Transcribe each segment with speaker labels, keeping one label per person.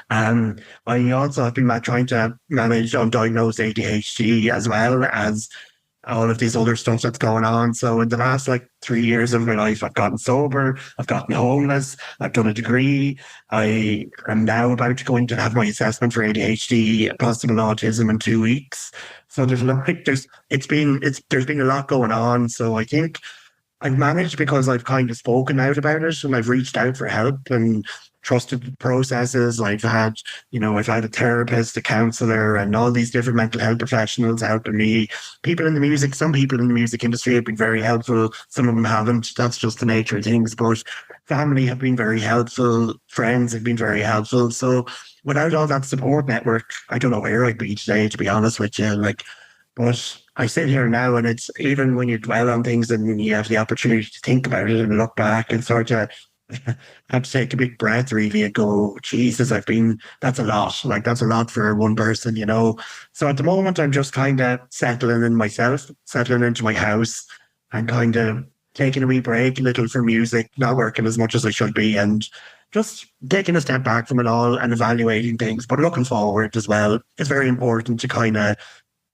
Speaker 1: Um, I also have been trying to manage undiagnosed ADHD as well as all of these other stuff that's going on. So in the last like 3 years of my life, I've gotten sober, I've gotten homeless, I've done a degree. I am now about to go in to have my assessment for ADHD, possible autism in 2 weeks. So there's been a lot going on. So I think I've managed because I've kind of spoken out about it and I've reached out for help and trusted the processes. I've had a therapist, a counselor, and all these different mental health professionals helping me. Some people in the music industry have been very helpful. Some of them haven't. That's just the nature of things. But family have been very helpful. Friends have been very helpful. So without all that support network, I don't know where I'd be today, to be honest with you. But I sit here now and it's even when you dwell on things and you have the opportunity to think about it and look back and sort of have to take a big breath really and go, Jesus, that's a lot. Like that's a lot for one person, you know. So at the moment I'm just kind of settling in myself, settling into my house and kind of taking a wee break a little from music, not working as much as I should be and just taking a step back from it all and evaluating things, but looking forward as well. It's very important to kind of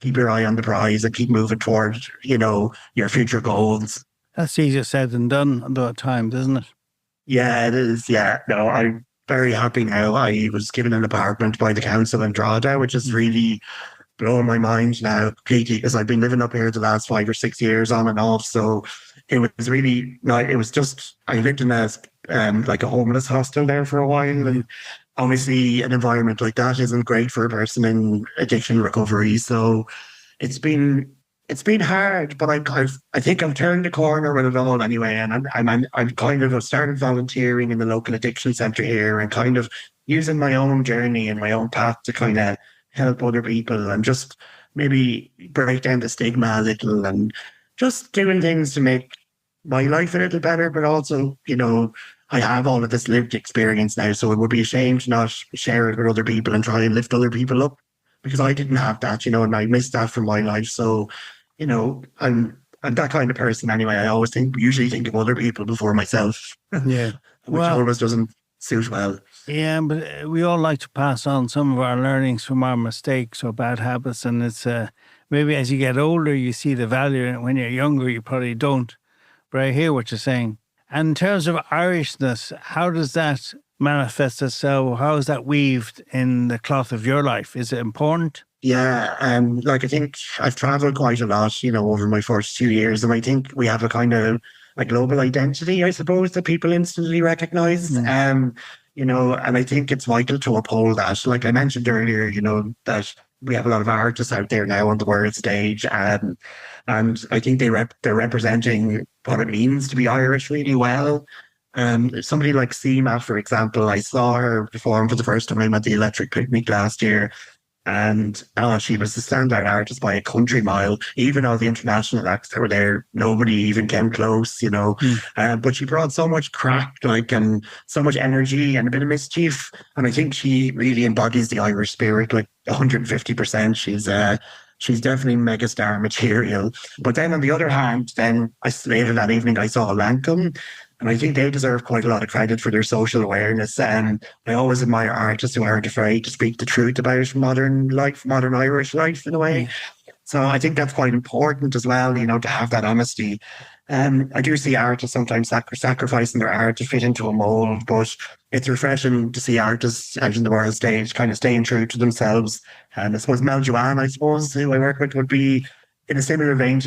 Speaker 1: keep your eye on the prize and keep moving towards, your future goals.
Speaker 2: That's easier said than done at times, isn't it?
Speaker 1: Yeah, it is. Yeah, no, I'm very happy now. I was given an apartment by the council in Drogheda, which is really blowing my mind now completely because I've been living up here the last 5 or 6 years on and off. So it was really like it was just I lived in a like a homeless hostel there for a while, and obviously an environment like that isn't great for a person in addiction recovery. So it's been it's been hard, but I think I've turned the corner with it all anyway. And I've kind of started volunteering in the local addiction centre here and kind of using my own journey and my own path to kind of help other people and just maybe break down the stigma a little and just doing things to make my life a little better, but also, I have all of this lived experience now, so it would be a shame to not share it with other people and try and lift other people up because I didn't have that, and I missed that from my life. So, I'm that kind of person anyway. I usually think of other people before myself,
Speaker 2: Yeah.
Speaker 1: which
Speaker 2: Well,
Speaker 1: always doesn't suit well.
Speaker 2: yeah, but we all like to pass on some of our learnings from our mistakes or bad habits. And it's maybe as you get older, you see the value in it. When you're younger, you probably don't. But I hear what you're saying. And in terms of Irishness, how does that manifest itself? How is that weaved in the cloth of your life? Is it important?
Speaker 1: Yeah, like I think I've traveled quite a lot, over my first 2 years, and I think we have a kind of a global identity, I suppose, that people instantly recognize.
Speaker 2: Mm.
Speaker 1: And I think it's vital to uphold that. Like I mentioned earlier, that we have a lot of artists out there now on the world stage, and I think they're representing what it means to be Irish really well. Somebody like Seema, for example, I saw her perform for the first time at the Electric Picnic last year. And she was the standout artist by a country mile. Even all the international acts that were there, nobody even came close.
Speaker 2: Mm.
Speaker 1: But she brought so much crack, and so much energy and a bit of mischief. And I think she really embodies the Irish spirit, like 150%. She's definitely megastar material. But then on the other hand, then later that evening, I saw Lancome. And I think they deserve quite a lot of credit for their social awareness. And I always admire artists who aren't afraid to speak the truth about modern life, modern Irish life in a way.
Speaker 2: Yeah.
Speaker 1: So I think that's quite important as well, to have that honesty. I do see artists sometimes sacrificing their art to fit into a mold, but it's refreshing to see artists out in the world stage kind of staying true to themselves. And I suppose Mel Joanne, who I work with, would be in a similar vein